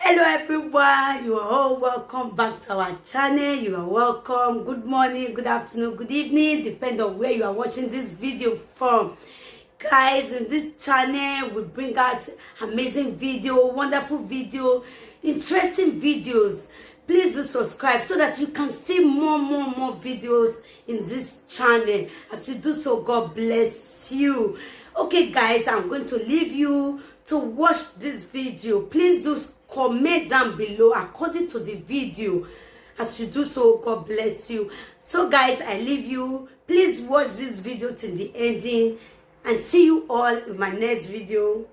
Hello everyone, you are all welcome back to our channel. You are welcome. Good morning, good afternoon, good evening, depending on where you are watching this video from. Guys, in this channel we bring out amazing video, wonderful video, interesting videos. Please do subscribe so that you can see more videos in this channel. As you do so, God bless you. Okay guys, I'm going to leave you to watch this video. Please do comment down below according to the video. As you do so, God bless you. So guys, I leave you. Please watch this video till the ending and see you all in my next video.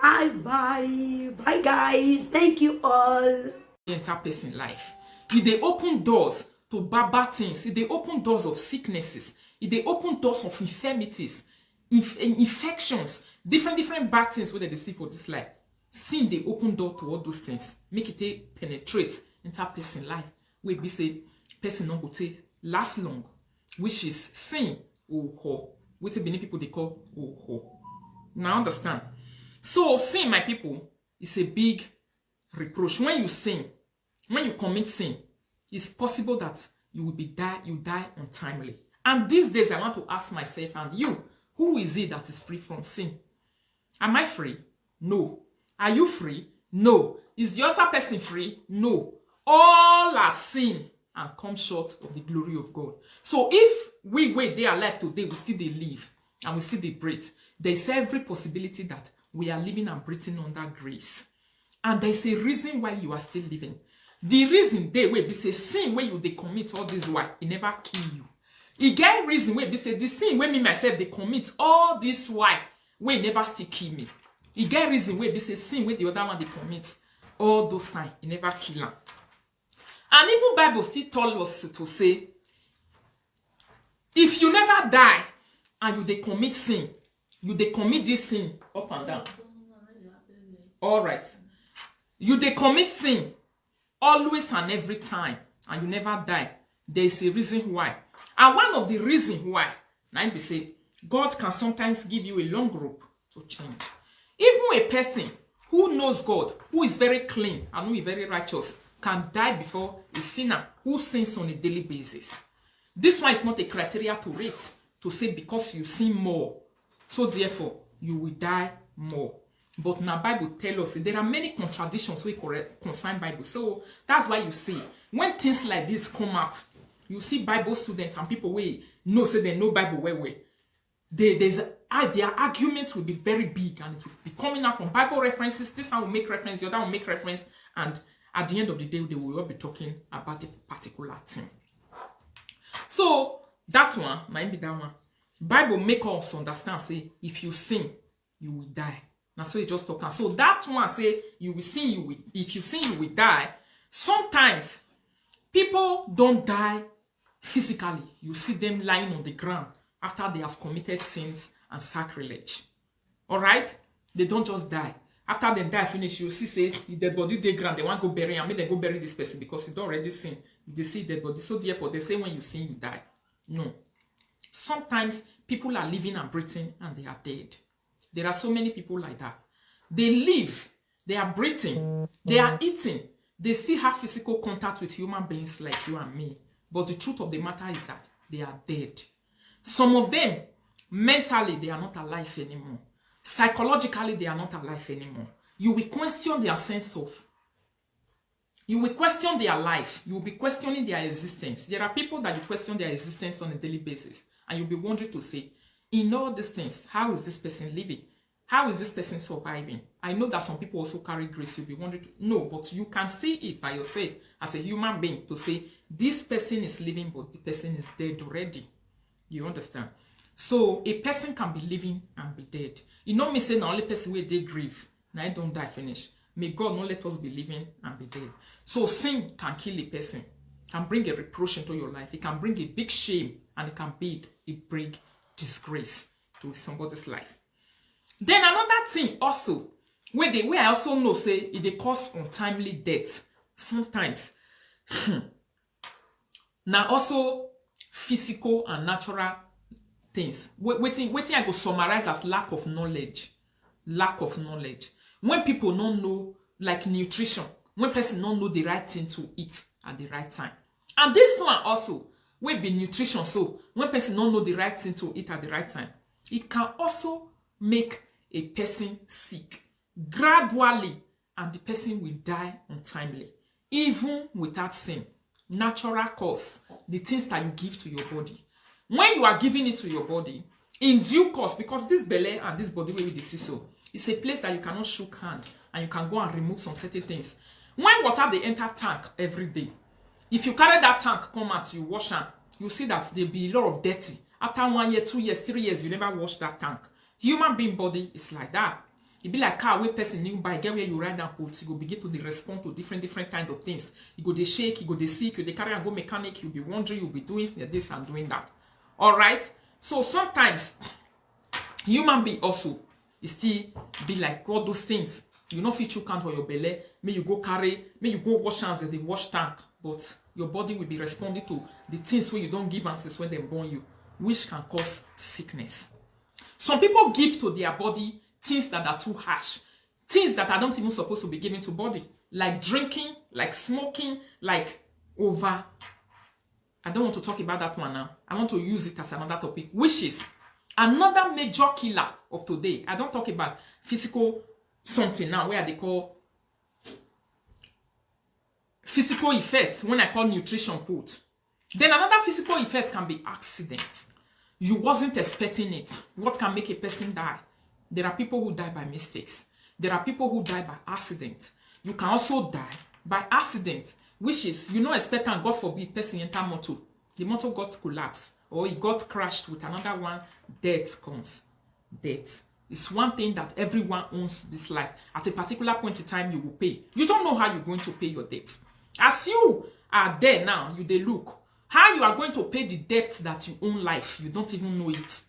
Bye guys, thank you all. Enter person life. If they open doors to bad things, if they open doors of sicknesses, if they open doors of infirmities, infections, different bad things where they see for this life. Sin they open door to all those things. Make it penetrate into person life. We be say person not go to last long, which is sin or ho. What many people they call ho. Now understand. So sin, my people, is a big reproach. When you sin, when you commit sin, it's possible that you die untimely. And these days I want to ask myself and you, who is it that is free from sin? Am I free? No. Are you free? No. Is the other person free? No. All have sinned and come short of the glory of God. So if we wait they are alive today, we still they live and we still they breathe, there is every possibility that we are living and breathing under grace. And there is a reason why you are still living. The reason they will be say sin where you they commit all this why it never kill you. It get reason where be say the sin where me myself they commit all this why where never still kill me. It get reason where be say sin where the other one they commit all those time it never kill them. And even Bible still told us to say if you never die and you they commit sin, you they commit this sin up and down. All right. You they commit sin always and every time and you never die. There is a reason why. And one of the reasons why, now be say, God can sometimes give you a long rope to change. Even a person who knows God, who is very clean and who is very righteous, can die before a sinner who sins on a daily basis. This one is not a criteria to rate, to say because you sin more, so therefore you will die more. But now Bible tells us there are many contradictions we concern Bible. So that's why you see, when things like this come out, you see Bible students and people we know say they know Bible well. Their arguments will be very big and it will be coming out from Bible references. This one will make reference, the other will make reference, and at the end of the day, they will all be talking about a particular thing. So that one, might be that one. Bible make us understand, say, if you sin, you will die. Now so you just talk. And so that one say you will sin, if you sin, you will die. Sometimes people don't die physically. You see them lying on the ground after they have committed sins and sacrilege. Alright? They don't just die. After they die finish, you see say dead body they ground, they want to go bury and make them go bury this person because you don't already sin. They see dead body. So therefore they say when you sin, you die. No. Sometimes people are living and breathing and they are dead. There are so many people like that. They live, they are breathing, they are eating, they still have physical contact with human beings like you and me. But the truth of the matter is that they are dead. Some of them, mentally, they are not alive anymore. Psychologically, they are not alive anymore. You will question their sense of. You will question their life. You will be questioning their existence. There are people that you question their existence on a daily basis. And you'll be wondering to say, in all these things, how is this person living? How is this person surviving? I know that some people also carry grace. You'll be wondering to know, but you can see it by yourself as a human being to say, this person is living, but the person is dead already. You understand? So a person can be living and be dead. You know me saying the only person where they grieve. Now I don't die finish. May God not let us be living and be dead. So sin can kill a person, can bring a reproach into your life. It can bring a big shame and it can be a big disgrace to somebody's life. Then another thing also, where I also know say it they cause untimely death sometimes. Now also physical and natural things. Waiting I go summarize as lack of knowledge. Lack of knowledge. When people don't know like nutrition, when person don't know the right thing to eat at the right time. And this one also will be nutrition. So when person don't know the right thing to eat at the right time, it can also make a person sick gradually, and the person will die untimely, even without sin. Natural cause, the things that you give to your body. When you are giving it to your body, in due course, because this belly and this body will be the so, it's a place that you cannot shook hand, and you can go and remove some certain things. When water they enter tank every day, if you carry that tank come out, you wash them, you see that there be a lot of dirty. After 1 year, 2 years, 3 years, you never wash that tank. Human being body is like that. It be like car where person new buy, get where you ride and put, you go begin to respond to different kind of things. You go they shake, you go they sick, you they carry and go mechanic, you'll be wondering, you'll be doing this and doing that. All right. So sometimes human being also is still be like all those things. You know, fit you count for your belly, may you go carry, may you go wash hands at the wash tank, but your body will be responding to the things where you don't give answers when they born you, which can cause sickness. Some people give to their body things that are too harsh, things that are not even supposed to be given to body, like drinking, like smoking, like over. I don't want to talk about that one now. I want to use it as another topic, which is another major killer of today. I don't talk about physical something now, where they call physical effects when I call nutrition put. Then another physical effect can be accident. You wasn't expecting it. What can make a person die? There are people who die by mistakes. There are people who die by accident. You can also die by accident, which is, you know, expect and God forbid, person enter motor. The motor got collapsed or it got crashed with another one. Death comes. Death is one thing that everyone owns this life. At a particular point in time, you will pay. You don't know how you're going to pay your debts. As you are there now, you they look. How you are going to pay the debt that you own life, you don't even know it.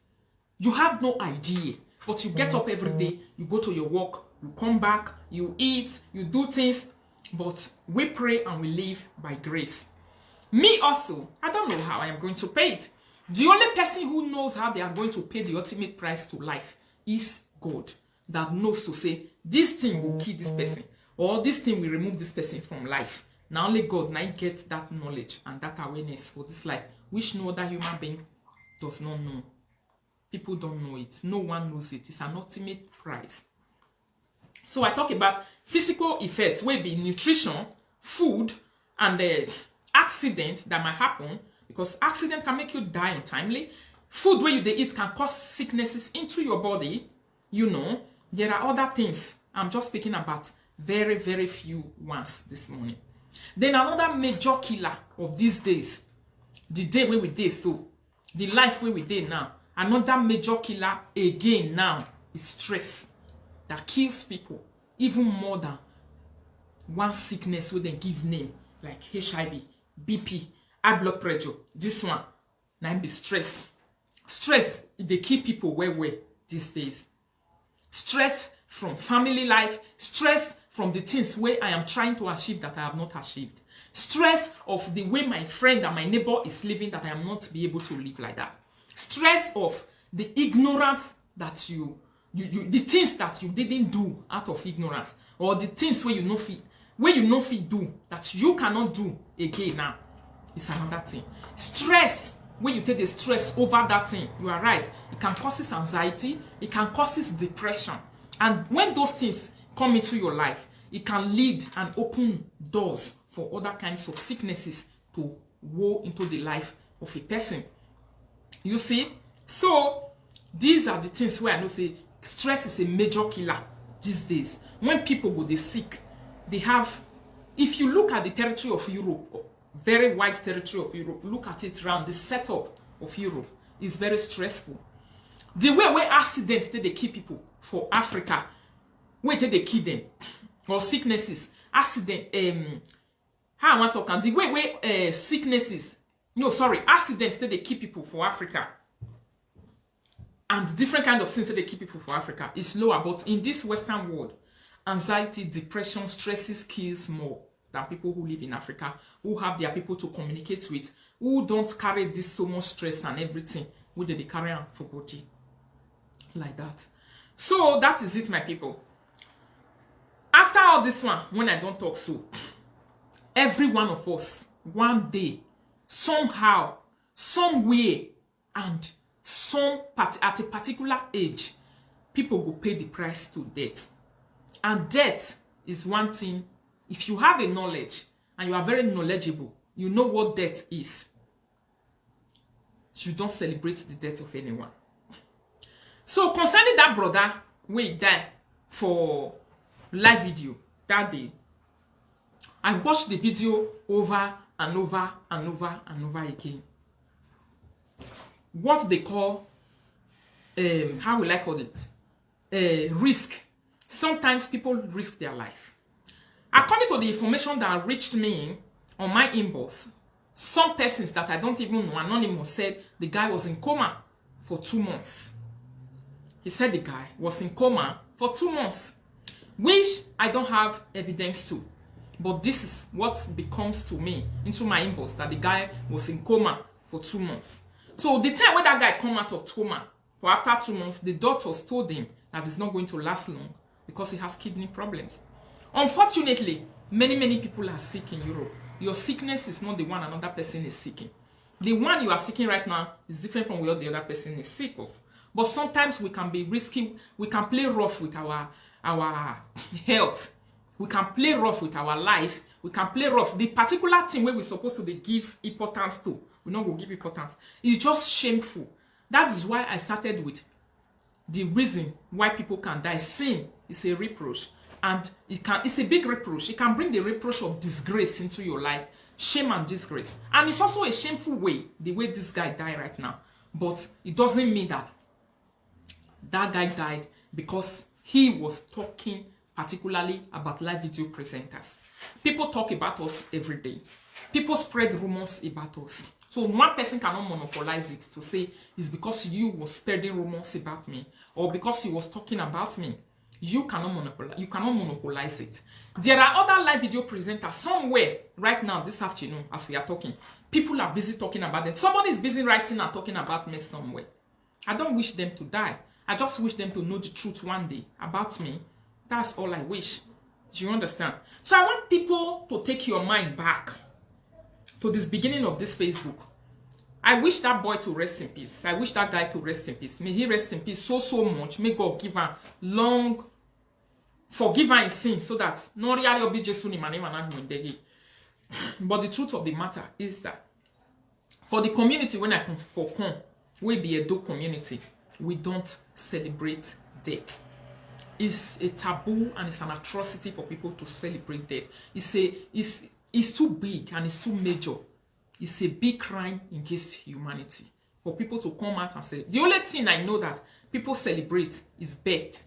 You have no idea. But you get up every day, you go to your work, you come back, you eat, you do things. But we pray and we live by grace. Me also, I don't know how I am going to pay it. The only person who knows how they are going to pay the ultimate price to life is God, that knows to say, this thing will kill this person, or this thing will remove this person from life. Now only God now get that knowledge and that awareness for this life, which no other human being does not know. People don't know it. No one knows it. It's an ultimate prize. So I talk about physical effects, where be nutrition, food, and the accident that might happen, because accident can make you die untimely. Food where you they eat can cause sicknesses into your body. You know, there are other things. I'm just speaking about very, very few ones this morning. Then another major killer of these days, the day where we did so, the life where we did now, another major killer again now is stress that kills people even more than one sickness where they give name like HIV, BP, high blood pressure. This one now be stress. Stress, they kill people well these days. Stress from family life, stress from the things where I am trying to achieve that I have not achieved. Stress of the way my friend and my neighbor is living that I am not be able to live like that. Stress of the ignorance that the things that you didn't do out of ignorance, or the things where you know fit do that you cannot do again now. It's another thing. Stress, when you take the stress over that thing, you are right. It can cause anxiety, it can cause depression. And when those things come into your life, it can lead and open doors for other kinds of sicknesses to woe into the life of a person. You see? So, these are the things where I know say stress is a major killer these days. When people go they sick, they have, if you look at the territory of Europe, very wide territory of Europe, look at it around, the setup of Europe is very stressful. The way where accidents they kill people for Africa, where they kill them, or sicknesses, accident, how I want to talk, the way where sicknesses, no sorry, accidents they kill people for Africa, and different kind of things that they keep people for Africa is lower. But in this Western world, anxiety, depression, stresses kills more than people who live in Africa, who have their people to communicate with, who don't carry this so much stress and everything, who they carry on for body like that. So that is it, my people. After all this one, when I don't talk so, every one of us, one day, somehow, somewhere, and at a particular age, people go pay the price to death. And death is one thing. If you have a knowledge and you are very knowledgeable, you know what death is. You don't celebrate the death of anyone. So concerning that brother, we died for live video that day. I watched the video over and over and over and over again. What they call, how will I call it? Risk. Sometimes people risk their life. According to the information that reached me on my inbox, some persons that I don't even know, anonymous, said the guy was in coma for 2 months. He said the guy was in coma for 2 months, which I don't have evidence to. But this is what becomes to me into my inbox, that the guy was in coma for 2 months. So the time when that guy come out of coma, for after 2 months, the doctors told him that it's not going to last long because he has kidney problems. Unfortunately, many people are sick in Europe. Your sickness is not the one another person is seeking. The one you are seeking right now is different from what the other person is sick of. But sometimes we can be risky. We can play rough with our health. We can play rough with our life. We can play rough. The particular thing where we're supposed to give importance to, we're not going to give importance. It's just shameful. That is why I started with the reason why people can die. Sin is a reproach. And it's a big reproach. It can bring the reproach of disgrace into your life. Shame and disgrace. And it's also a shameful way, the way this guy died right now. But it doesn't mean that that guy died because he was talking particularly about live video presenters. People talk about us every day. People spread rumors about us. So one person cannot monopolize it to say it's because you were spreading rumors about me or because you was talking about me. You cannot monopolize it. There are other live video presenters somewhere right now this afternoon as we are talking. People are busy talking about them. Somebody is busy writing and talking about me somewhere. I don't wish them to die. I just wish them to know the truth one day about me. That's all I wish. Do you understand? So I want people to take your mind back to this beginning of this Facebook. I wish that boy to rest in peace. I wish that guy to rest in peace. May he rest in peace so much. May God give her long, forgive her in sin so that no really be Jesus ni mane management. But the truth of the matter is that for the community, when I come for we be a do community, we don't celebrate death. It's a taboo and it's an atrocity for people to celebrate death. It's too big and it's too major. It's a big crime against humanity for people to come out and say. The only thing I know that people celebrate is birth.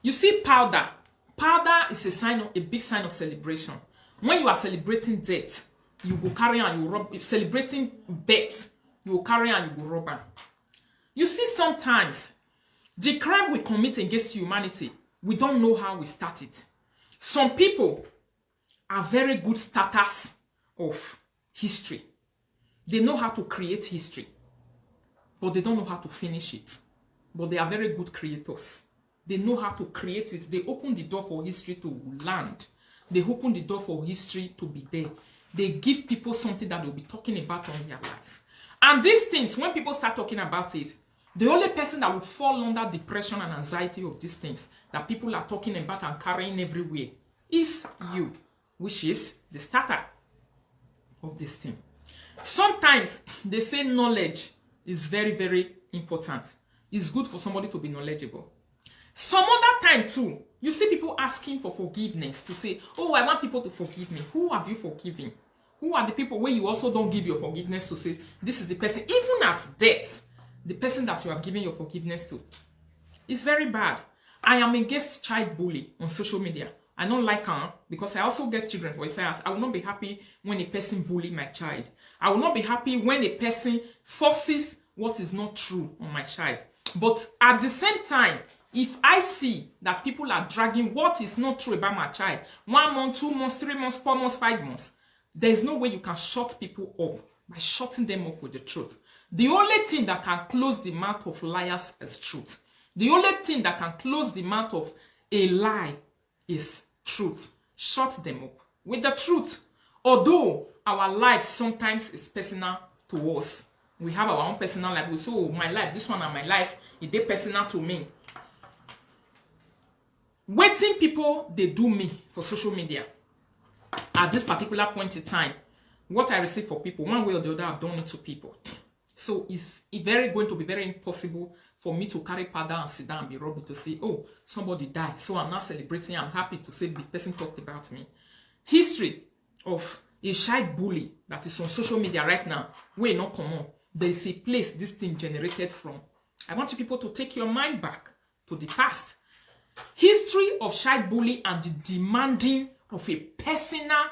You see powder. Powder is a big sign of celebration. When you are celebrating death, you go carry and you rob. If celebrating birth, you will carry and you will rob her. You see, sometimes the crime we commit against humanity, we don't know how we started. Some people are very good starters of history. They know how to create history, but they don't know how to finish it. But they are very good creators. They know how to create it. They open the door for history to land. They open the door for history to be there. They give people something that they'll be talking about on their life. And these things, when people start talking about it, the only person that would fall under depression and anxiety of these things that people are talking about and carrying everywhere is you, which is the starter of this thing. Sometimes they say knowledge is very, very important. It's good for somebody to be knowledgeable. Some other time too, you see people asking for forgiveness to say, oh, I want people to forgive me. Who have you forgiven? Who are the people where you also don't give your forgiveness to say, this is the person, even at death, the person that you have given your forgiveness to? It's very bad. I am against child bully on social media. I don't like her because I also get children for Isaiah. I will not be happy when a person bully my child. I will not be happy when a person forces what is not true on my child. But at the same time, if I see that people are dragging what is not true about my child, 1 month, 2 months, 3 months, 4 months, 5 months, there is no way you can shut people up by shutting them up with the truth. The only thing that can close the mouth of liars is truth. The only thing that can close the mouth of a lie is truth. Shut them up with the truth. Although our life sometimes is personal to us. We have our own personal life. We say, oh, my life, this one and my life, is they personal to me. Waiting people, they do me for social media. At this particular point in time, what I receive for people, one way or the other, I've done it to people. So it's going to be very impossible for me to carry powder and sit down and be rubbing to say, oh, somebody died. So I'm not celebrating. I'm happy to say this person talked about me. History of a child bully that is on social media right now, where not common. There is a place this thing generated from. I want you people to take your mind back to the past. History of child bully and the demanding of a personal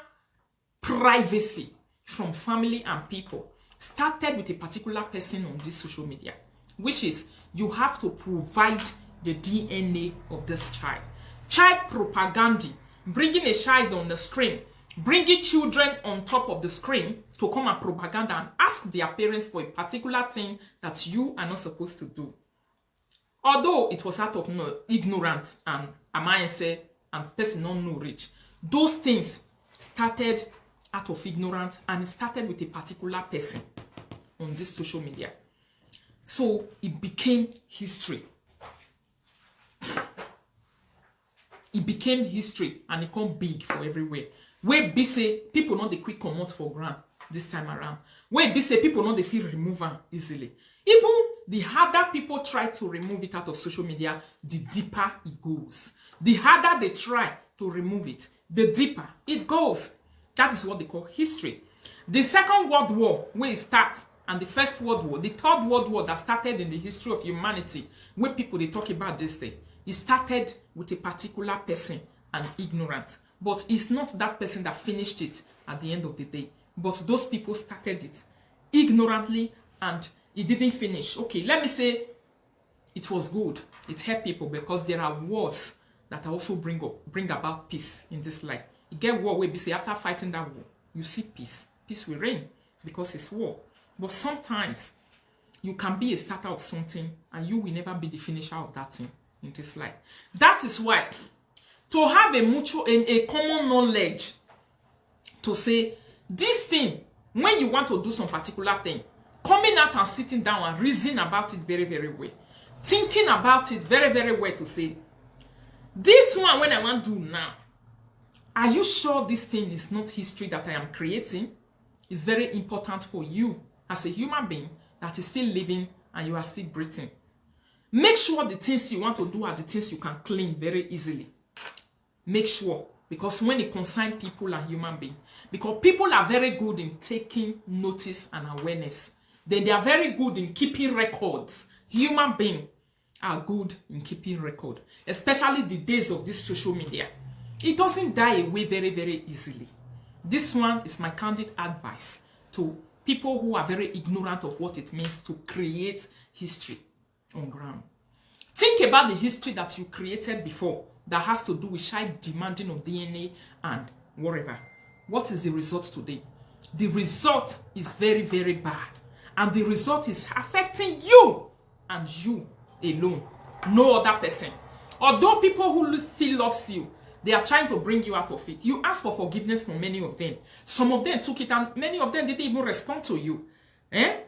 privacy from family and people started with a particular person on this social media, which is you have to provide the DNA of this child. Child propaganda, bringing a child on the screen, bringing children on top of the screen to come and propaganda and ask their parents for a particular thing that you are not supposed to do. Although it was out of ignorance and amayese and personal knowledge, those things started out of ignorance and it started with a particular person on this social media. So it became history. It became history and it became big for everywhere. Where be say people not the quick come out for grant this time around. Where be say people not the feel removal easily. Even the harder people try to remove it out of social media, the deeper it goes. The harder they try to remove it, the deeper it goes. That is what they call history. The Second World War, where it starts, and the First World War, the Third World War that started in the history of humanity, where people they talk about this thing, it started with a particular person and ignorant. But it's not that person that finished it at the end of the day. But those people started it ignorantly and it didn't finish. Okay, let me say it was good. It helped people because there are wars that also bring about peace in this life. You get war where we say after fighting that war, you see peace. Peace will reign because it's war. But sometimes you can be a starter of something and you will never be the finisher of that thing in this life. That is why to have a common knowledge to say this thing, when you want to do some particular thing, coming out and sitting down and reason about it very, very well. Thinking about it very, very well to say, this one when I want to do now, are you sure this thing is not history that I am creating? It's very important for you as a human being that is still living and you are still breathing. Make sure the things you want to do are the things you can claim very easily. Make sure, because when it concerns people and human beings, because people are very good in taking notice and awareness, then they are very good in keeping records. Human beings are good in keeping record, especially the days of this social media. It doesn't die away very, very easily. This one is my candid advice to people who are very ignorant of what it means to create history on ground. Think about the history that you created before that has to do with child demanding of DNA and whatever. What is the result today? The result is very, very bad. And the result is affecting you and you alone. No other person. Although people who still loves you, they are trying to bring you out of it. You ask for forgiveness from many of them. Some of them took it and many of them didn't even respond to you. They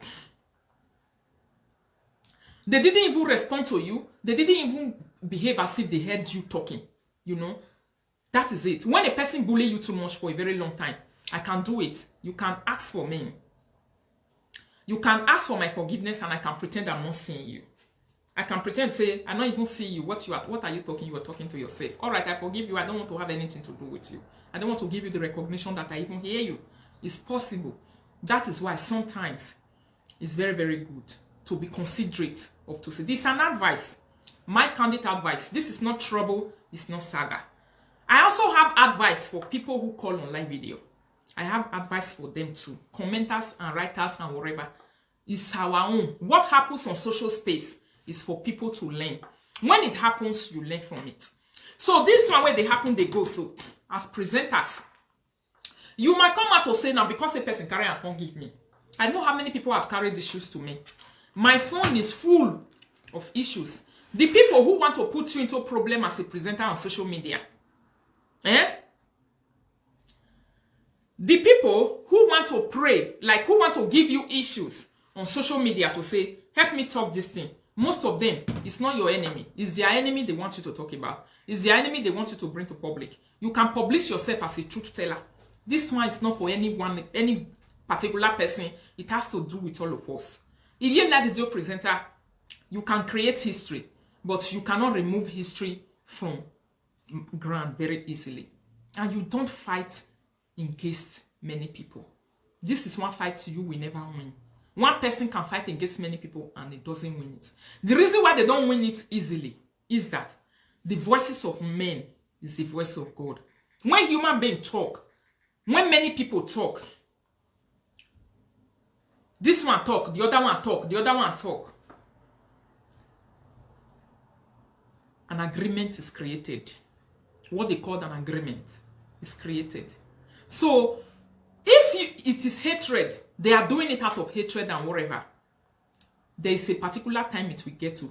didn't even respond to you. They didn't even behave as if they heard you talking. You know, that is it. When a person bullies you too much for a very long time, I can do it. You can ask for me. You can ask for my forgiveness and I can pretend I'm not seeing you. I can pretend, say, I don't even see you. What are you talking? You are talking to yourself. All right, I forgive you. I don't want to have anything to do with you. I don't want to give you the recognition that I even hear you. It's possible. That is why sometimes it's very, very good to be considerate of to say, this is an advice. My candid advice. This is not trouble. It's not saga. I also have advice for people who call on live video. I have advice for them too. Commenters and writers and whatever. It's our own. What happens on social space is for people to learn. When it happens, you learn from it. So this one where they happen, they go. So as presenters, you might come out to say now because a person carry and can't give me. I know how many people have carried issues to me. My phone is full of issues. The people who want to put you into a problem as a presenter on social media, Eh? The people who want to pray, like who want to give you issues on social media to say, help me talk this thing. Most of them, it's not your enemy. It's their enemy they want you to talk about. It's their enemy they want you to bring to public. You can publish yourself as a truth teller. This one is not for anyone, any particular person. It has to do with all of us. If you're a video presenter, you can create history, but you cannot remove history from ground very easily. And you don't fight against many people. This is one fight you will never win. One person can fight against many people and it doesn't win it. The reason why they don't win it easily is that the voices of men is the voice of God. When human beings talk, when many people talk, this one talk, the other one talk, the other one talk, an agreement is created. What they call an agreement is created. So, if it is hatred, they are doing it out of hatred and whatever, there is a particular time it will get to.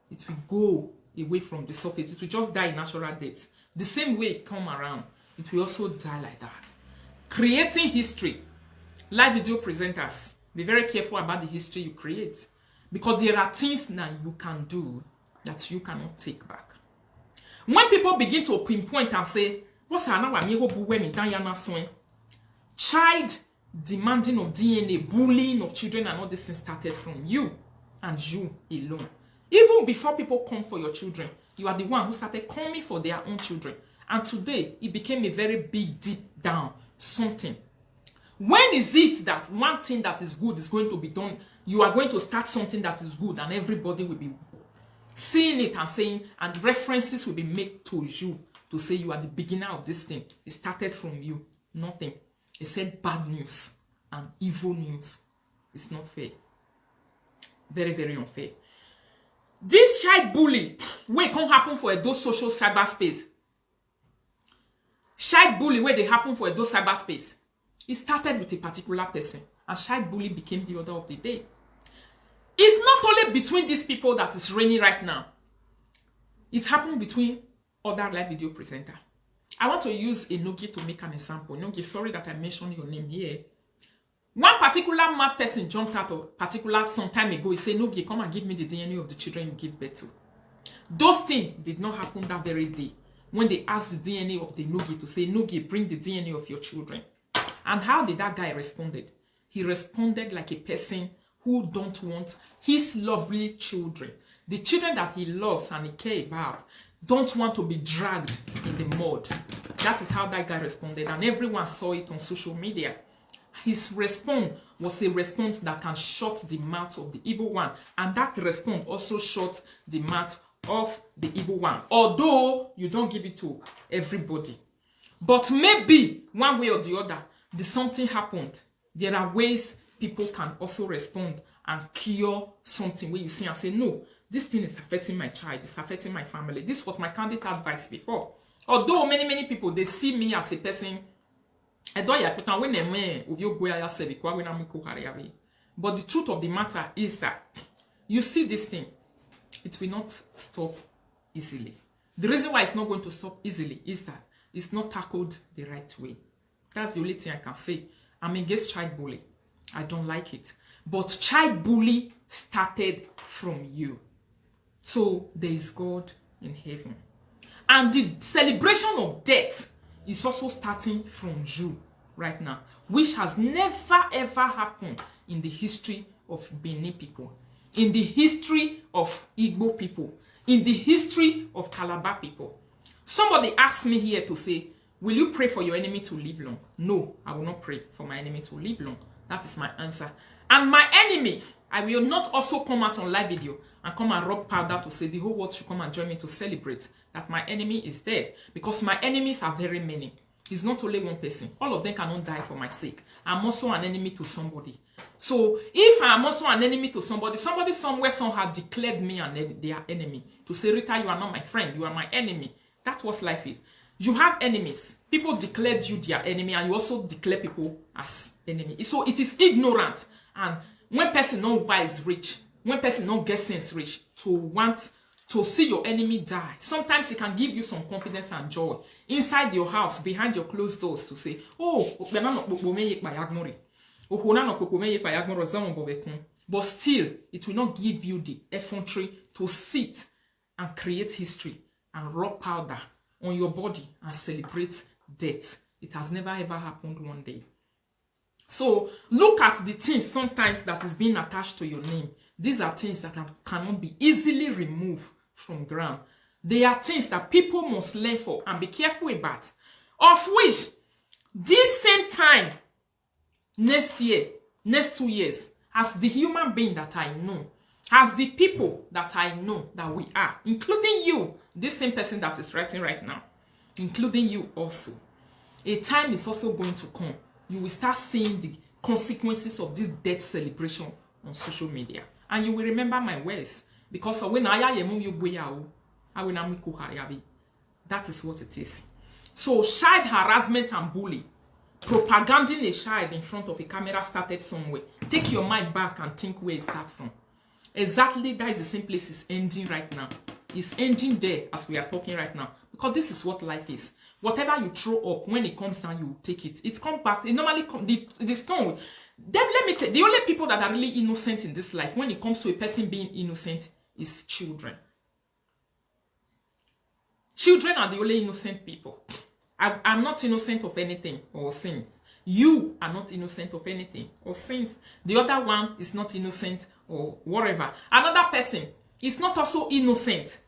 It will go away from the surface. It will just die in natural death. The same way it come around, it will also die like that. Creating history. Live video presenters, be very careful about the history you create. Because there are things that you can do that you cannot take back. When people begin to pinpoint and say, child demanding of DNA, bullying of children and all this thing started from you and you alone. Even before people come for your children, you are the one who started coming for their own children. And today, it became a very big, deep down something. When is it that one thing that is good is going to be done? You are going to start something that is good and everybody will be seeing it and saying, and references will be made to you to say you are the beginner of this thing. It started from you. Nothing. It said bad news and evil news. It's not fair. Very, very unfair. This child bully, where it can't happen for those social cyberspace. Child bully, where they happen for those cyberspace. It started with a particular person. And child bully became the order of the day. It's not only between these people that is reigning right now. It happened between other live video presenters. I want to use Enogi to make an example. Enogi, sorry that I mentioned your name here. One particular mad person jumped out of particular some time ago. He said, Enogi, come and give me the DNA of the children you give birth to. Those things did not happen that very day. When they asked the DNA of the Enogi to say, Enogi, bring the DNA of your children. And how did that guy responded? He responded like a person who don't want his lovely children, the children that he loves and he cares about, don't want to be dragged in the mud. That is how that guy responded, and everyone saw it on social media. His response was a response that can shut the mouth of the evil one, and that response also shut the mouth of the evil one, although you don't give it to everybody. But maybe one way or the other, something happened. There are ways people can also respond and cure something where you see and say, no, this thing is affecting my child, it's affecting my family. This was my candid advice before. Although many people, they see me as a person, but the truth of the matter is that you see this thing, it will not stop easily. The reason why it's not going to stop easily is that it's not tackled the right way. That's the only thing I can say. I'm against child bully. I don't like it. But child bully started from you. So there is God in heaven. And the celebration of death is also starting from you right now, which has never ever happened in the history of Benin people, in the history of Igbo people, in the history of Calabar people. Somebody asked me here to say, will you pray for your enemy to live long? No, I will not pray for my enemy to live long. That is my answer. And my enemy, I will not also come out on live video and come and rub powder to say the whole world should come and join me to celebrate that my enemy is dead. Because my enemies are very many. It's not only one person. All of them cannot die for my sake. I'm also an enemy to somebody. So if I'm also an enemy to somebody somewhere somehow declared me their enemy. To say, Rita, you are not my friend. You are my enemy. That's what life is. You have enemies. People declared you their enemy, and you also declare people as enemy. So it is ignorant. And when person no wise rich, when person no get sense rich, to want to see your enemy die. Sometimes it can give you some confidence and joy inside your house, behind your closed doors, to say, oh, but still, it will not give you the effrontery to sit and create history and rub powder on your body and celebrate death. It has never ever happened one day. So look at the things sometimes that is being attached to your name. These are things that cannot be easily removed from ground. They are things that people must learn for and be careful about. Of which, this same time, next year, next 2 years, as the human being that I know, as the people that I know that we are, including you, this same person that is writing right now, including you also, a time is also going to come. You will start seeing the consequences of this death celebration on social media. And you will remember my words. Because when that is what it is. So child harassment and bullying, propaganding a child in front of a camera started somewhere. Take your mind back and think where it started from. Exactly, that is the same place it's ending right now. It's ending there as we are talking right now. Because this is what life is. Whatever you throw up, when it comes down, you will take it. It comes back. It normally comes, the stone. Then let me tell you, the only people that are really innocent in this life, when it comes to a person being innocent, is children. Children are the only innocent people. I'm not innocent of anything or sins. You are not innocent of anything or sins. The other one is not innocent or whatever. Another person is not also innocent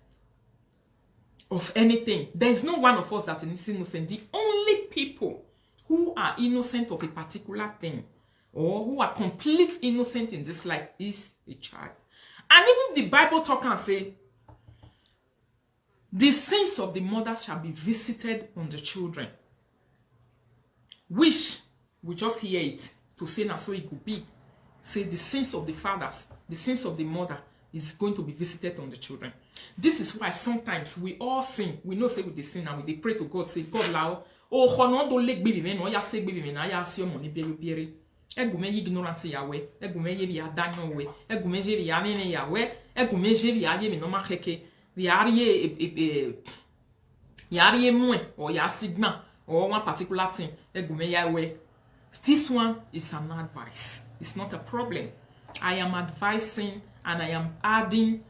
of anything. There is no one of us that is innocent. The only people who are innocent of a particular thing or who are complete innocent in this life is a child. And even the Bible talk and say, the sins of the mothers shall be visited on the children. Which, we just hear it, to say now so it could be. Say the sins of the fathers, the sins of the mother is going to be visited on the children. This is why sometimes we all sin. We know say with the sin and we pray to God, say, God lao, oh, hono do leg baby men, or ya say baby men, I see your money, baby. Egume ignorance Yahweh, egume ye via Daniel way, egume je via nene Yahweh, egume je via ye no maheke, yariye moins, or ya sigma, or one particular thing, egume Yahweh. This one is an advice. It's not a problem. I am advising and I am adding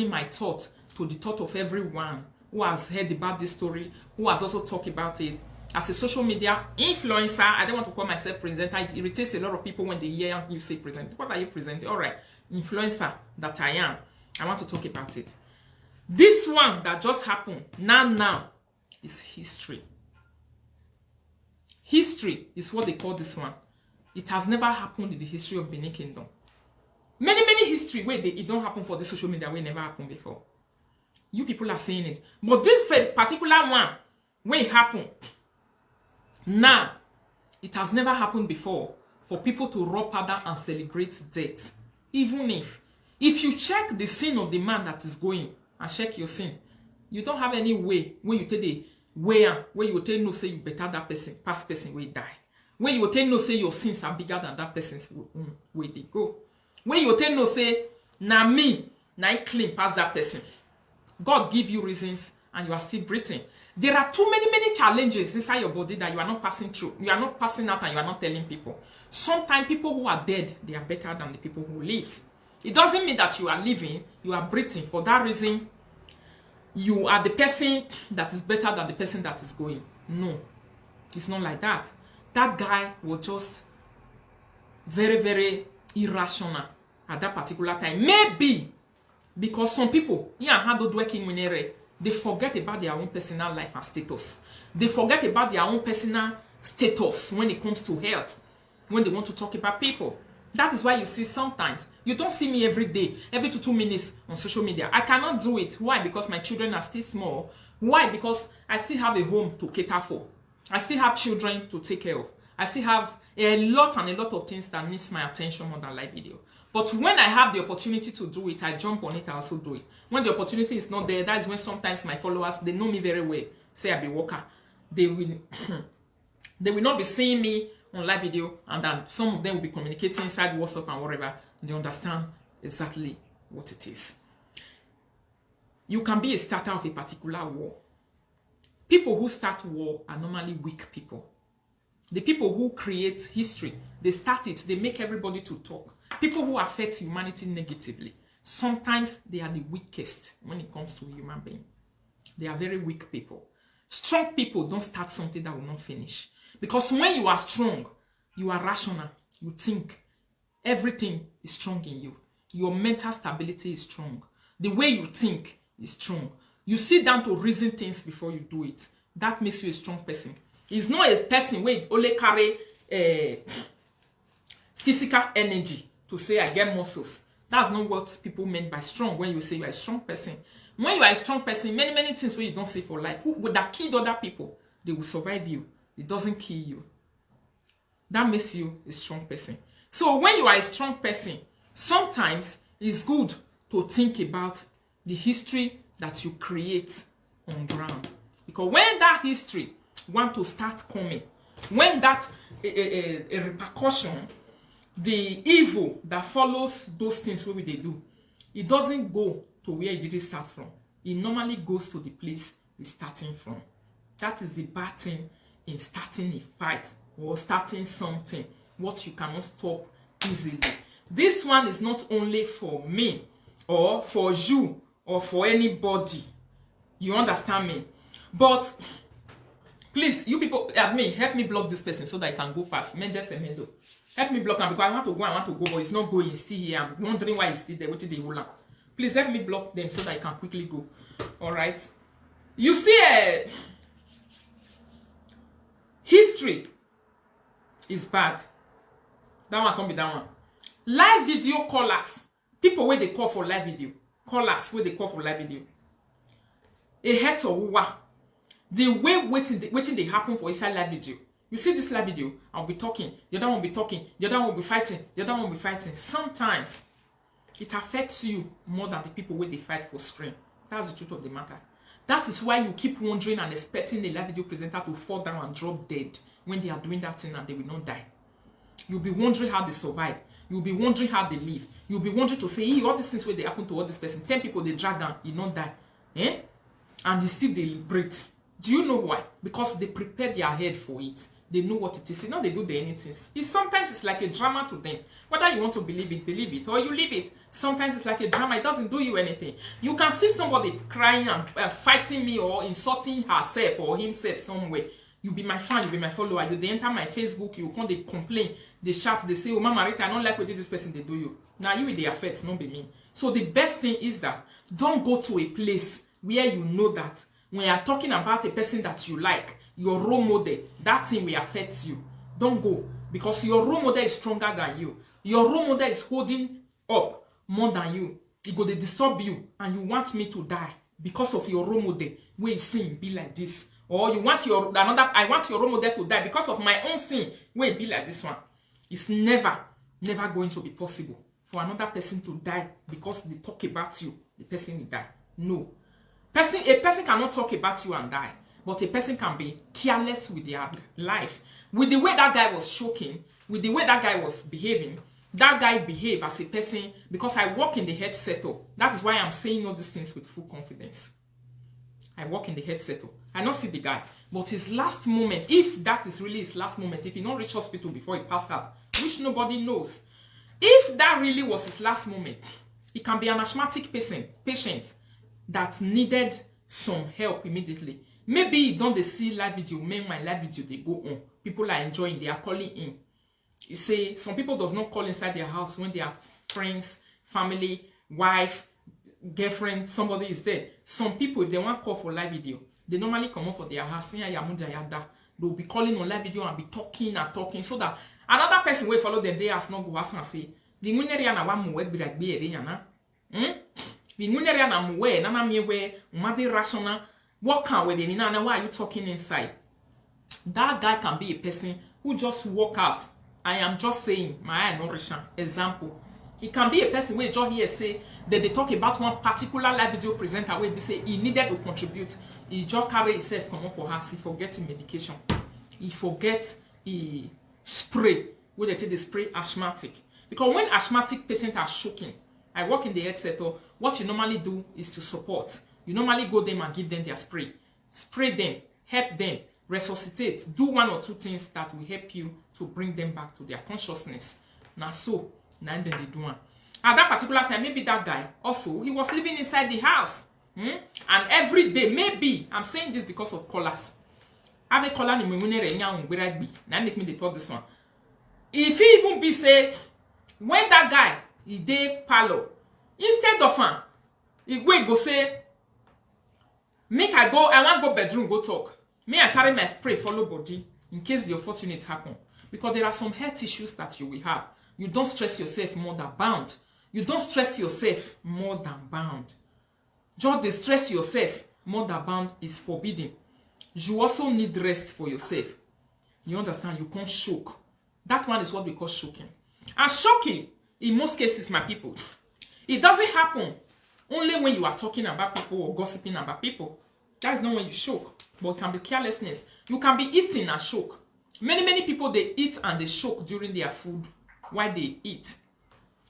my thought to the thought of everyone who has heard about this story, who has also talked about it. As a social media influencer, I don't want to call myself presenter. It irritates a lot of people when they hear you say present. What are you presenting? All right, influencer that I am. I want to talk about it. This one that just happened now is history. History is what they call this one. It has never happened in the history of Benin Kingdom. Many history where it don't happen for the social media where it never happened before. You people are saying it. But this particular one, when it happened, now, it has never happened before for people to rub powder and celebrate death. Even if you check the sin of the man that is going and check your sin, you don't have any way when you take the where you will tell no say you better that person, past person will die. When you will tell no say your sins are bigger than that person's where they go. When you will tell no say na me, na I clean past that person. God give you reasons and you are still breathing. There are too many challenges inside your body that you are not passing through. You are not passing out and you are not telling people. Sometimes people who are dead, they are better than the people who live. It doesn't mean that you are living, you are breathing. For that reason, you are the person that is better than the person that is going. No, it's not like that. That guy was just very irrational at that particular time. Maybe because some people, they forget about their own personal life and status. They forget about their own personal status when it comes to health, when they want to talk about people. That is why you see sometimes, you don't see me every day, every 2 minutes on social media. I cannot do it. Why? Because my children are still small. Why? Because I still have a home to cater for. I still have children to take care of. I still have a lot of things that needs my attention more than live video. But when I have the opportunity to do it, I jump on it, I also do it. When the opportunity is not there, that is when sometimes my followers, they know me very well. Say I be worker. They will not be seeing me on live video, and then some of them will be communicating inside WhatsApp and whatever. They understand exactly what it is. You can be a starter of a particular war. People who start war are normally weak people. The people who create history, they start it, they make everybody to talk. People who affect humanity negatively, sometimes they are the weakest when it comes to a human being. They are very weak people. Strong people don't start something that will not finish. Because when you are strong, you are rational. You think. Everything is strong in you. Your mental stability is strong. The way you think is strong. You sit down to reason things before you do it. That makes you a strong person. It's not a person where only carry physical energy to say I get muscles. That's not what people meant by strong when you say you are a strong person. When you are a strong person, many things where you don't say for life, that killed other people, they will survive you. It doesn't kill you. That makes you a strong person. So when you are a strong person, sometimes it's good to think about the history that you create on ground. Because when that history want to start coming, when that a repercussion, the evil that follows those things what they do, it doesn't go to where it didn't start from. It normally goes to the place it's starting from. That is the bad thing in starting a fight or starting something, what you cannot stop easily. This one is not only for me or for you or for anybody. You understand me? But please, you people, help me block this person so that I can go fast. Mendes and Mendo. Help me block him because I want to go, but it's not going. He's still here. I'm wondering why he's still there. What did they hold on? Please help me block them so that I can quickly go. All right. You see, history is bad. That one can't be that one. Live video callers. People where they call for live video. Callers where they call for live video. A head or what? The way waiting they happen for inside live video. You see this live video, I'll be talking, the other one will be talking, the other one will be fighting, the other one will be fighting. Sometimes it affects you more than the people where they fight for screen. That's the truth of the matter. That is why you keep wondering and expecting the live video presenter to fall down and drop dead when they are doing that thing and they will not die. You'll be wondering how they survive. You'll be wondering how they live. You'll be wondering to say, hey, all these things where they happen to all this person. 10 people they drag down, you not die. Eh? And they still they breathe. Do you know why? Because they prepare their head for it. They know what it is. It's not they do the anything. Sometimes it's like a drama to them. Whether you want to believe it, or you leave it. Sometimes it's like a drama. It doesn't do you anything. You can see somebody crying and fighting me or insulting herself or himself somewhere. You be my fan, you be my follower. You they enter my Facebook, you come, they complain, they shout, they say, oh, Mama Rita, I don't like what this person they do you. Now you with the affect, not be me. So the best thing is that don't go to a place where you know that when you are talking about a person that you like, your role model, that thing will affect you. Don't go. Because your role model is stronger than you. Your role model is holding up more than you. It go to disturb you and you want me to die because of your role model where you sin be like this. Or you want I want your role model to die because of my own sin where it be like this one. It's never going to be possible for another person to die because they talk about you. The person will die. No. A person cannot talk about you and die, but a person can be careless with their life. With the way that guy was shocking, with the way that guy was behaving, that guy behaved as a person because I work in the head sector. That is why I'm saying all these things with full confidence. I work in the head sector. I don't see the guy, but his last moment, if that is really his last moment, if he don't reach hospital before he passed out, which nobody knows, if that really was his last moment, it can be an asthmatic patient that needed some help immediately. Maybe you don't see live video, make my live video they go on. People are enjoying, they are calling in. You say some people does not call inside their house when they are friends, family, wife, girlfriend, somebody is there. Some people, if they want to call for live video, they normally come up for their house. They'll be calling on live video and be talking and talking so that another person will follow them. They ask not go ask and say, the muneri na wa muwe be yana. The muneri na muwe na miwe umadi rational. What can we be na why are you talking inside? That guy can be a person who just walk out. I am just saying, my eye no Rishan. Example. It can be a person where just here say that they talk about one particular live video presenter where they say he needed to contribute. He just carry himself come up for us. He forget medication. He forget he spray. Where they take the spray asthmatic. Because when asthmatic patients are choking, I work in the head sector. What you normally do is to support. You normally go them and give them their spray. Spray them, help them, resuscitate, do one or two things that will help you to bring them back to their consciousness. Now so, now then they do one. At that particular time, maybe that guy also, he was living inside the house. And every day, maybe, I'm saying this because of callers. I make caller ni now make me the thought this one. If he even be say, when that guy, he dey palo, instead of he go say, make I want go bedroom, go talk. May I carry my spray, follow body, in case the unfortunate happen. Because there are some health issues that you will have. You don't stress yourself more than bound. You don't stress yourself more than bound. Just the stress yourself more than bound is forbidden. You also need rest for yourself. You understand? You can't shock. That one is what we call shocking. And shocking, in most cases, my people, it doesn't happen only when you are talking about people or gossiping about people. That is not when you shock. But it can be carelessness. You can be eating and shock. Many people, they eat and they shock during their food while they eat.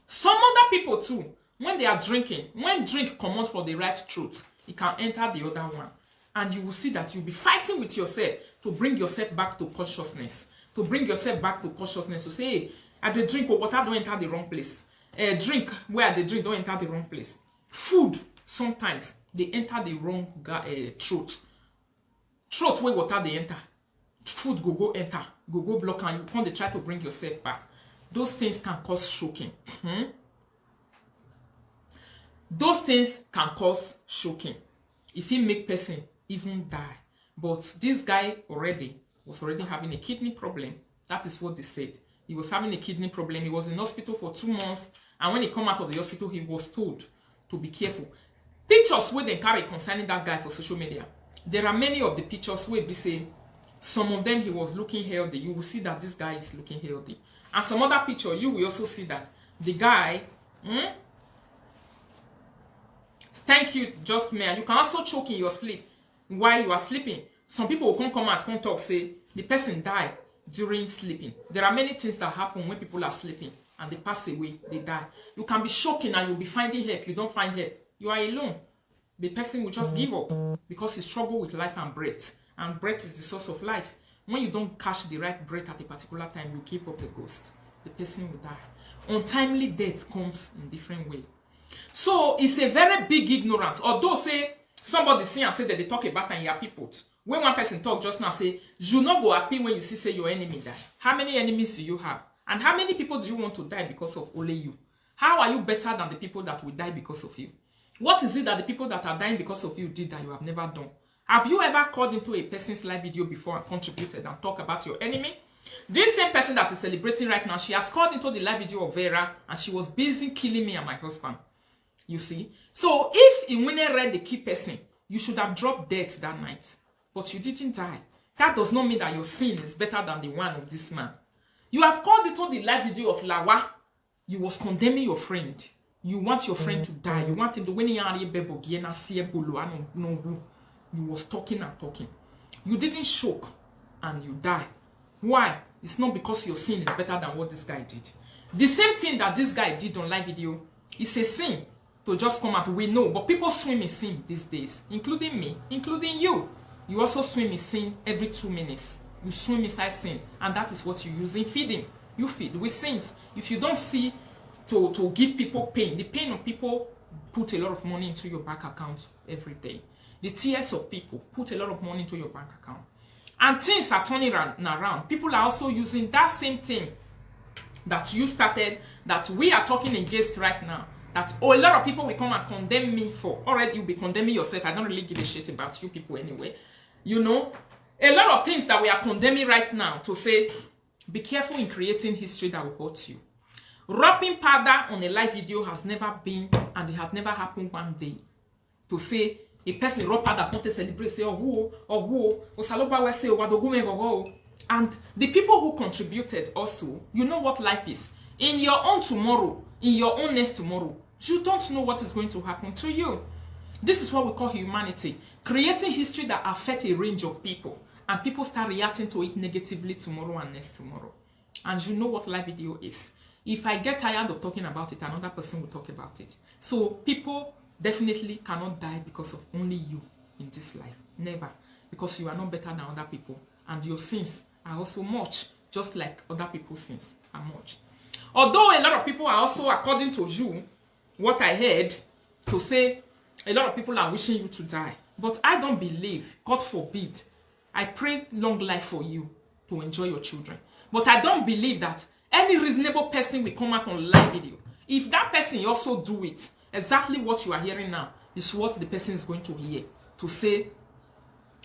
Some other people too, when they are drinking, when drink come out for the right truth, it can enter the other one. And you will see that you'll be fighting with yourself to bring yourself back to consciousness. To bring yourself back to consciousness. To say, hey, I dey drink or water don't enter the wrong place. Drink where they drink don't enter the wrong place. Food, sometimes, they enter the wrong throat. Throat where water they enter. Food go enter. Go block and you want to try to bring yourself back. Those things can cause choking. Those things can cause choking. If it make person even die. But this guy was already having a kidney problem. That is what they said. He was having a kidney problem. He was in hospital for 2 months. And when he come out of the hospital, he was told to be careful. Pictures where they carry concerning that guy for social media. There are many of the pictures where they say, some of them he was looking healthy. You will see that this guy is looking healthy. And some other picture, you will also see that the guy, thank you, just me. You can also choke in your sleep while you are sleeping. Some people will come out, come talk, say, the person died during sleeping. There are many things that happen when people are sleeping and they pass away, they die. You can be shocking and you'll be finding help. You don't find help. You are alone. The person will just give up because he struggles with life and breath. And breath is the source of life. When you don't catch the right breath at a particular time, you give up the ghost. The person will die. Untimely death comes in different ways. So it's a very big ignorance. Although say somebody see and say that they talk about and you are people. When one person talk just now say, you not go happy when you see say your enemy die. How many enemies do you have? And how many people do you want to die because of only you? How are you better than the people that will die because of you? What is it that the people that are dying because of you did that you have never done? Have you ever called into a person's live video before and contributed and talk about your enemy? This same person that is celebrating right now, she has called into the live video of Vera and she was busy killing me and my husband. You see? So if Iwene read the key person, you should have dropped dead that night. But you didn't die. That does not mean that your sin is better than the one of this man. You have called into the live video of Lawa. You was condemning your friend. You want your friend to die. You want him to win. You was talking and talking. You didn't shock and you die. Why? It's not because your sin is better than what this guy did. The same thing that this guy did on live video is a sin to just come out. We know, but people swim in sin these days, including me, including you. You also swim in sin every 2 minutes. You swim inside sin, and that is what you use in feeding. You feed with sins. If you don't see to give people pain, the pain of people put a lot of money into your bank account every day. The tears of people put a lot of money into your bank account. And things are turning around. People are also using that same thing that you started, that we are talking against right now. That a lot of people will come and condemn me for. Already you'll be condemning yourself. I don't really give a shit about you people anyway. You know, a lot of things that we are condemning right now to say, be careful in creating history that will hurt you. Wrapping powder on a live video has never been, and it has never happened one day. To say, a person wrap powder want to celebrate, say, oh, saloba we say, oh, and the people who contributed also, you know what life is. In your own tomorrow, in your own next tomorrow, you don't know what is going to happen to you. This is what we call humanity. Creating history that affects a range of people. And people start reacting to it negatively tomorrow and next tomorrow. And you know what live video is. If I get tired of talking about it, another person will talk about it. So people definitely cannot die because of only you in this life. Never. Because you are not better than other people. And your sins are also much, just like other people's sins are much. Although a lot of people are also, according to you, what I heard, to say a lot of people are wishing you to die. But I don't believe, God forbid, I pray long life for you to enjoy your children. But I don't believe that any reasonable person will come out on live video. If that person also do it, exactly what you are hearing now is what the person is going to hear. To say,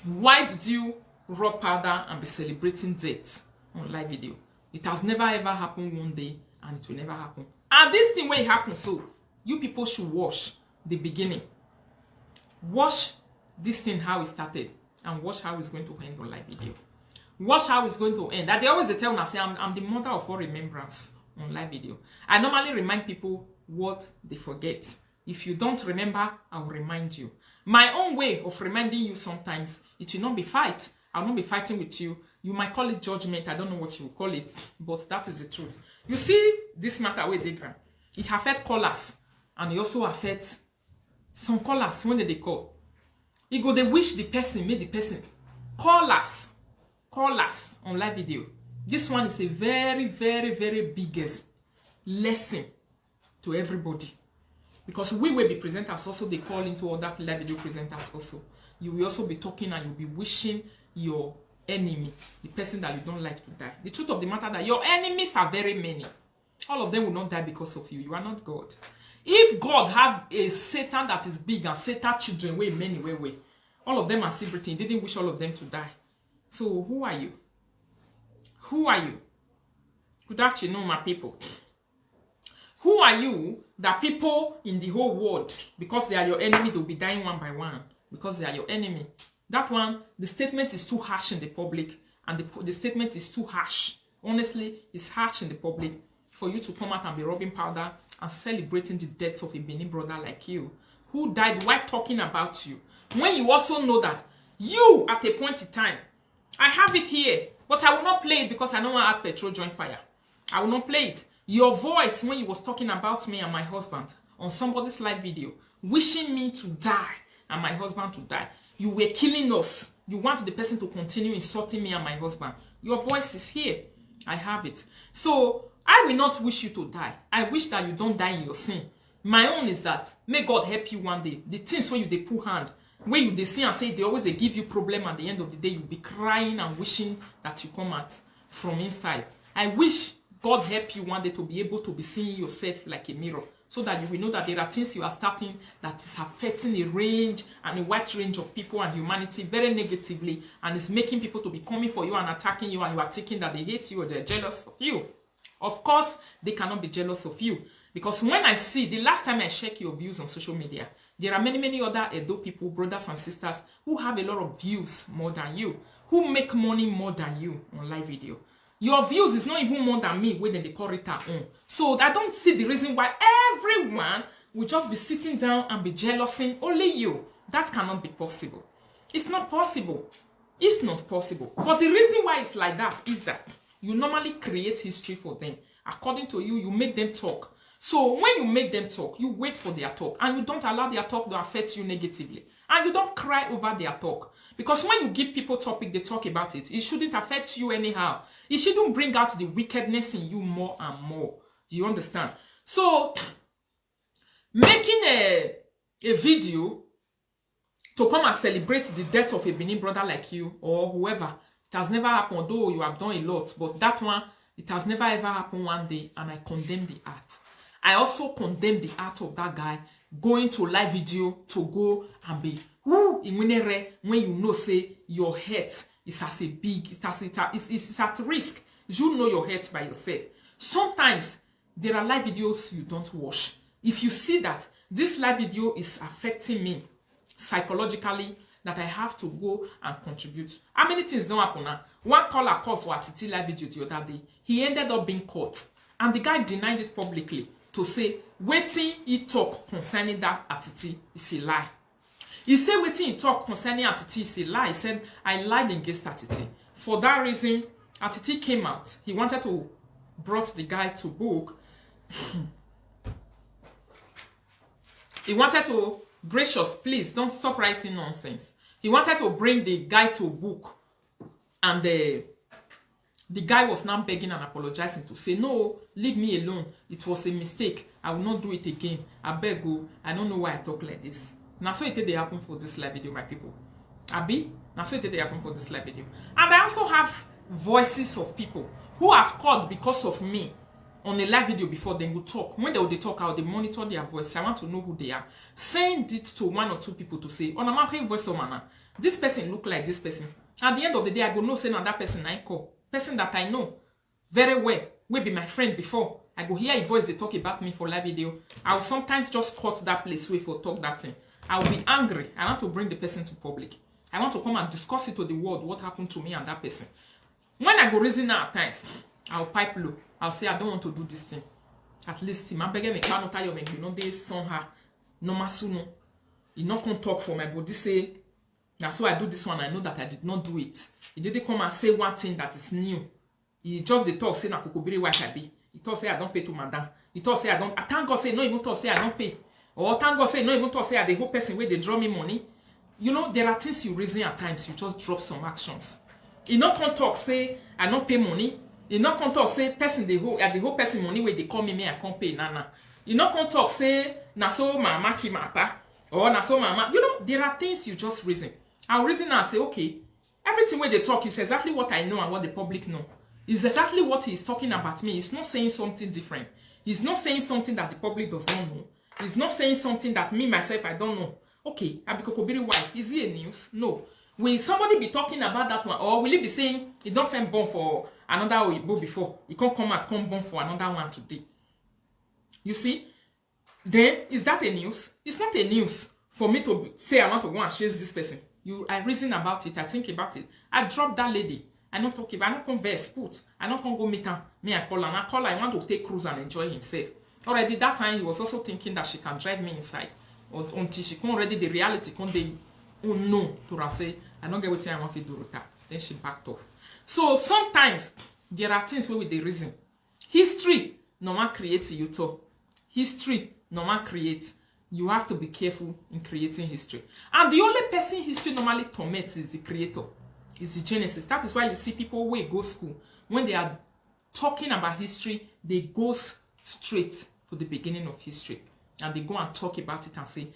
why did you rub powder and be celebrating death on live video? It has never ever happened one day, and it will never happen. And this thing will happen, so you people should watch the beginning. Watch this thing how it started, and watch how it's going to end on live video. Watch how it's going to end. That they always tell me, say I'm the mother of all remembrance on live video. I normally remind people what they forget. If you don't remember, I'll remind you. My own way of reminding you sometimes, it will not be fight. I'll not be fighting with you. You might call it judgment. I don't know what you will call it, but that is the truth. You see this matter with Degra. It affects callers, and it also affects some callers when they call. You go, they wish the person, made the person. Callers on live video. This one is a very, very, very biggest lesson to everybody. Because we will be presenters also, they call into other live video presenters also. You will also be talking and you'll be wishing your enemy, the person that you don't like, to die. The truth of the matter that your enemies are very many. All of them will not die because of you. You are not God. If God have a Satan that is big and Satan children way many way, all of them are celebrating. He didn't wish all of them to die. So who are you? Who are you? Good afternoon, my people. Who are you that people in the whole world, because they are your enemy, they'll be dying one by one because they are your enemy? That one, the statement is too harsh in the public, and the statement is too harsh. Honestly, it's harsh in the public for you to come out and be rubbing powder and celebrating the death of a Benin brother like you, who died while talking about you. When you also know that you, at a point in time, I have it here, but I will not play it because I don't want to add petrol join fire. I will not play it. Your voice when you was talking about me and my husband on somebody's live video, wishing me to die and my husband to die. You were killing us. You want the person to continue insulting me and my husband. Your voice is here. I have it. So I will not wish you to die. I wish that you don't die in your sin. My own is that may God help you one day. The things when you they pull hand, when you they see and say they always they give you problem, at the end of the day you'll be crying and wishing that you come out from inside. I wish God help you one day to be able to be seeing yourself like a mirror, so that you will know that there are things you are starting that is affecting a range and a wide range of people and humanity very negatively, and is making people to be coming for you and attacking you, and you are thinking that they hate you or they're jealous of you. Of course, they cannot be jealous of you, because when I see, the last time I check your views on social media, there are many other Edo people, brothers and sisters, who have a lot of views more than you, who make money more than you on live video. Your views is not even more than me when they call it our own. So I don't see the reason why everyone will just be sitting down and be jealousing only you. That cannot be possible. It's not possible. It's not possible. But the reason why it's like that is that you normally create history for them. According to you, you make them talk. So when you make them talk, you wait for their talk, and you don't allow their talk to affect you negatively. And you don't cry over their talk. Because when you give people topic, they talk about it. It shouldn't affect you anyhow. It shouldn't bring out the wickedness in you more and more. Do you understand? So, making a video to come and celebrate the death of a Benin brother like you, or whoever, it has never happened, though you have done a lot. But that one, it has never ever happened one day, and I condemn the act. I also condemn the act of that guy going to live video to go and be when you know say your health is as a big, it's at risk. You know your health by yourself. Sometimes there are live videos you don't watch. If you see that this live video is affecting me psychologically, that I have to go and contribute. How many things don't happen now? One caller called for a Titi live video the other day. He ended up being caught, and the guy denied it publicly to say waiting he talk concerning that Atiti is a lie. He said waiting he talk concerning Atiti is a lie. He said I lied against Atiti. For that reason, Atiti came out. He wanted to brought the guy to book. He wanted to, Gracious, please don't stop writing nonsense. He wanted to bring the guy to book, and the guy was now begging and apologizing to say, no, leave me alone. It was a mistake. I will not do it again. I beg you. I don't know why I talk like this. Now, so it did happen for this live video, my people. Abi? Now, so it did happen for this live video. And I also have voices of people who have called because of me on a live video before. Then will talk. When they will talk out, they monitor their voice. I want to know who they are. Send it to 1 or 2 people to say, on a market voice of manner, this person look like this person. At the end of the day, I go no say that person I call. Person that I know very well, will be my friend before. I go hear a voice they talk about me for live video. I will sometimes just cut that place where for talk that thing. I will be angry. I want to bring the person to public. I want to come and discuss it to the world what happened to me and that person. When I go reason at times, I'll pipe low. I'll say I don't want to do this thing. At least him, I'm begging me can't tell you when you know they son her no masuno. You not come talk for my body say. That's why I do this one. I know that I did not do it. He didn't come and say one thing that is new. He just the talk say na kokobiri why I be. He talk say I don't pay to madam. He talk say I don't. Thank God say no even talk say I don't pay. Or thank God say no even talk say I the whole person where they draw me money. You know there are things you reason at times. You just drop some actions. He not come talk say I don't pay money. He not come talk say person the whole person money where they call me I can't pay nana. He not come talk say na so mama ki mapa or na so mama. You know there are things you just reason. I'll reason and say, okay, everything where they talk is exactly what I know and what the public know. It's exactly what he's talking about me. He's not saying something different. He's not saying something that the public does not know. He's not saying something that me, myself, I don't know. Okay, Abi Kokobiri wife, is it a news? No. Will somebody be talking about that one? Or will he be saying, he don't find born for another Oyibo before? He can't come out, come born for another one today. You see? Then, is that a news? It's not a news for me to say I want to go and chase this person. I reason about it, I think about it. I drop that lady. I don't talk about, I don't converse, put. I don't go meet her. Me, I call her. And I call her, I want to take cruise and enjoy himself. Already that time, he was also thinking that she can drive me inside. Or until she can already the reality, can they, oh no, to say, I don't get what I want to do with her. Then she backed off. So sometimes, there are things where with the reason. History, no one creates you too. History, no one creates. You have to be careful in creating history. And the only person history normally torments is the creator. Is the genesis. That is why you see people who go school. When they are talking about history, they go straight to the beginning of history. And they go and talk about it and say,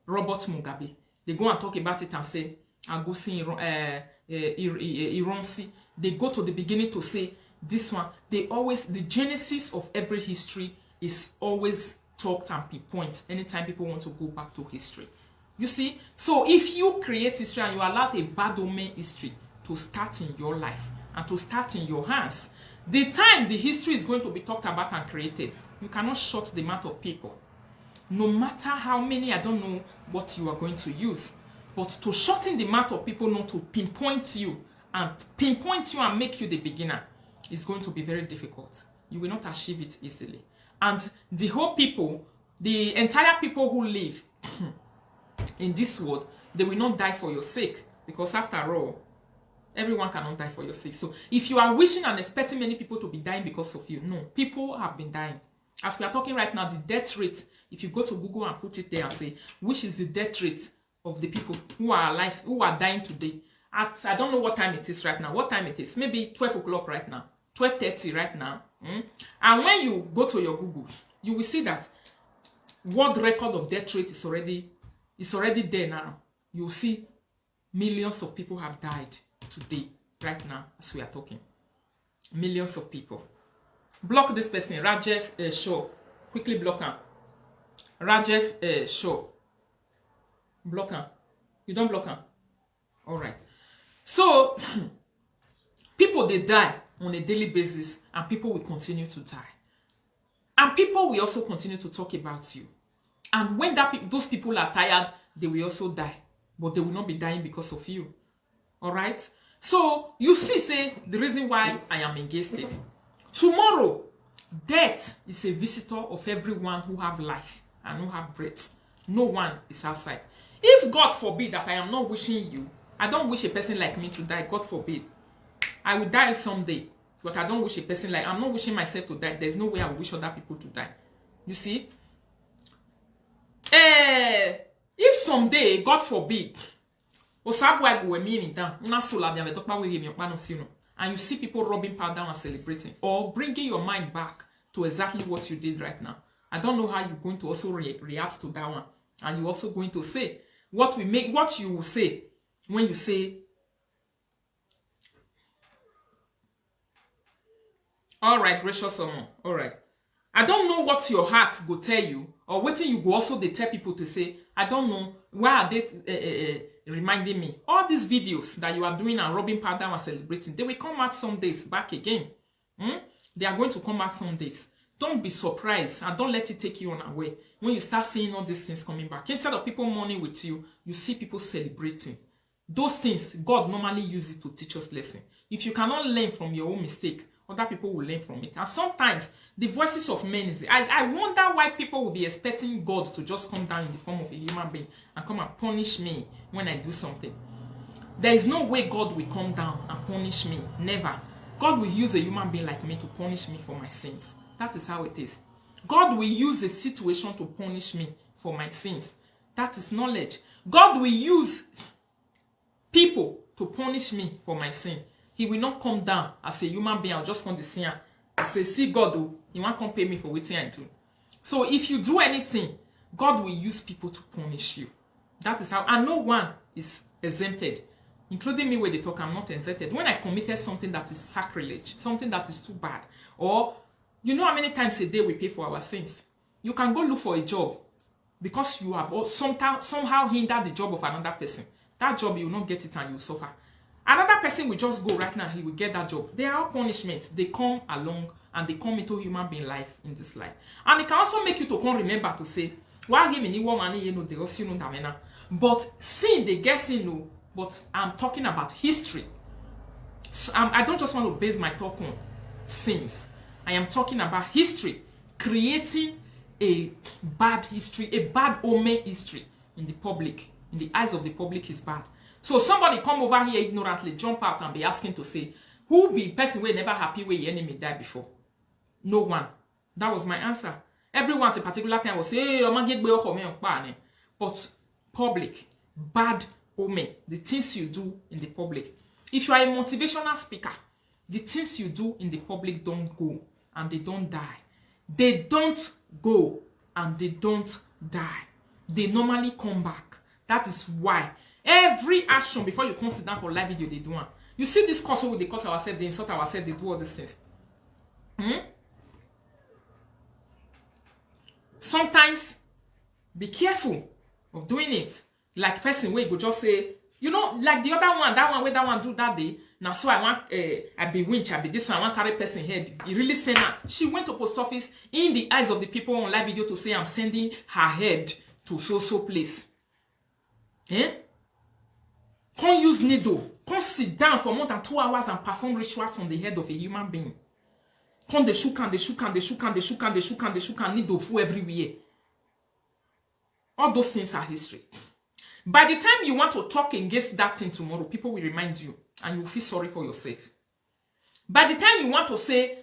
Robert Mugabe. They go and talk about it and say, Agosin Ironsi. They go to the beginning to say, this one. They always, the genesis of every history is always talked and pinpoint anytime people want to go back to history. You see, so if you create history and you allow a bad omen history to start in your life and to start in your hands, the time the history is going to be talked about and created, you cannot shut the mouth of people. No matter how many, I don't know what you are going to use, but to shorten the mouth of people, not to pinpoint you and make you the beginner, is going to be very difficult. You will not achieve it easily. And the whole people, the entire people who live in this world, they will not die for your sake. Because after all, everyone cannot die for your sake. So if you are wishing and expecting many people to be dying because of you, no, people have been dying. As we are talking right now, the death rate, if you go to Google and put it there and say, which is the death rate of the people who are alive, who are dying today. I don't know what time it is right now. What time it is? Maybe 12 o'clock right now. 12:30 right now. And when you go to your Google, you will see that world record of death rate is already there now. You will see millions of people have died today, right now, as we are talking. Millions of people. Block this person, Rajev Shaw. Quickly block him. Rajev Shaw. Block him. You don't block him. All right. So, people, they die on a daily basis, and people will continue to die. And people will also continue to talk about you. And when those people are tired, they will also die. But they will not be dying because of you. All right? So, you see, say, the reason why I am against it. Tomorrow, death is a visitor of everyone who have life and who have breath. No one is outside. If God forbid that I am not wishing you, I don't wish a person like me to die, God forbid. I will die someday, but I don't wish a person like, I'm not wishing myself to die. There's no way I will wish other people to die. You see? If someday, God forbid, and you see people rubbing powder and celebrating, or bringing your mind back to exactly what you did right now, I don't know how you're going to also react to that one. And you're also going to say what you will say when you say, all right, gracious someone, all right. I don't know what your heart will tell you, or waiting you go also they tell people to say, I don't know, why are they reminding me? All these videos that you are doing and rubbing powder and celebrating, they will come out some days back again. They are going to come out some days. Don't be surprised and don't let it take you unaware when you start seeing all these things coming back. Instead of people mourning with you, you see people celebrating. Those things, God normally uses to teach us lesson. If you cannot learn from your own mistake, other people will learn from it. And sometimes the voices of men is, I wonder why people will be expecting God to just come down in the form of a human being and come and punish me when I do something. There is no way God will come down and punish me. Never. God will use a human being like me to punish me for my sins. That is how it is. God will use a situation to punish me for my sins. That is knowledge. God will use people to punish me for my sin. He will not come down as a human being. I'll just come to see him. I'll say, see God, he won't come pay me for what I do. So if you do anything, God will use people to punish you. That is how, and no one is exempted. Including me when they talk, I'm not exempted. When I committed something that is sacrilege, something that is too bad, or you know how many times a day we pay for our sins? You can go look for a job because you have somehow hindered the job of another person. That job, you will not get it and you will suffer. Another person will just go right now, he will get that job. They are all punishments. They come along and they come into human being life in this life. And it can also make you to come remember to say, why give me one money, they also know that. But sin, they get sin, no. But I'm talking about history. So I don't just want to base my talk on sins. I am talking about history, creating a bad history, a bad omen history in the public. In the eyes of the public is bad. So somebody come over here ignorantly, jump out and be asking to say, who be person who never happy where your enemy died before? No one. That was my answer. Everyone at a particular time will say, hey, I'm get but public, bad omen, the things you do in the public. If you are a motivational speaker, the things you do in the public don't go and they don't die. They don't go and they don't die. They normally come back. That is why every action before you consider for live video, they do one. You see this course where they curse ourselves, they insult ourselves, they do all these things. Sometimes be careful of doing it. Like person where you go just say, you know, like the other one, that one where that one do that day. Now so I want I be winch, I be this one, I want carry person head. He really send her. She went to post office in the eyes of the people on live video to say I'm sending her head to so place. Can't use needle. Can't sit down for more than 2 hours and perform rituals on the head of a human being. Can't they shook and they shook and they shook and they shook and they shook and they shook and needle full everywhere. All those things are history. By the time you want to talk against that thing tomorrow, people will remind you and you will feel sorry for yourself. By the time you want to say,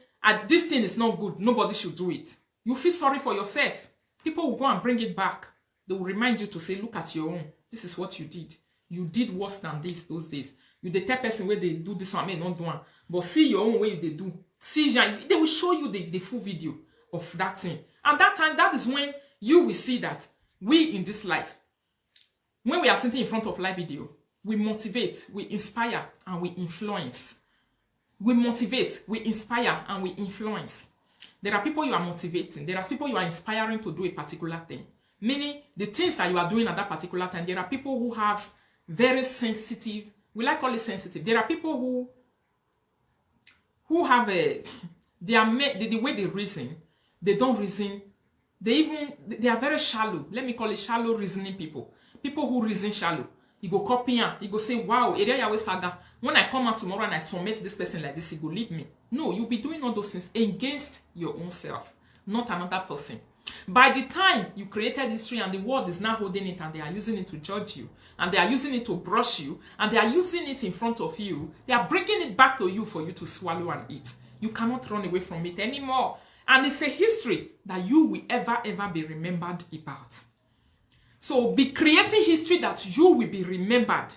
this thing is not good, nobody should do it, you feel sorry for yourself. People will go and bring it back. They will remind you to say, look at your own. This is what you did. You did worse than this those days. You the tell person where they do this one, I may not do one. But see your own way they do. See, they will show you the full video of that thing. And that time, that is when you will see that we in this life, when we are sitting in front of live video, we motivate, we inspire, and we influence. We motivate, we inspire, and we influence. There are people you are motivating. There are people you are inspiring to do a particular thing. Meaning, the things that you are doing at that particular time, there are people who have very sensitive, we like call it sensitive. There are people who have the way they reason, they don't reason. They are very shallow. Let me call it shallow reasoning people. People who reason shallow. You go copy him. You go say, wow, area Yahweh saga. When I come out tomorrow and I torment this person like this, he go leave me. No, you'll be doing all those things against your own self, not another person. By the time you created history and the world is now holding it and they are using it to judge you, and they are using it to brush you, and they are using it in front of you, they are bringing it back to you for you to swallow and eat. You cannot run away from it anymore. And it's a history that you will ever be remembered about. So be creating history that you will be remembered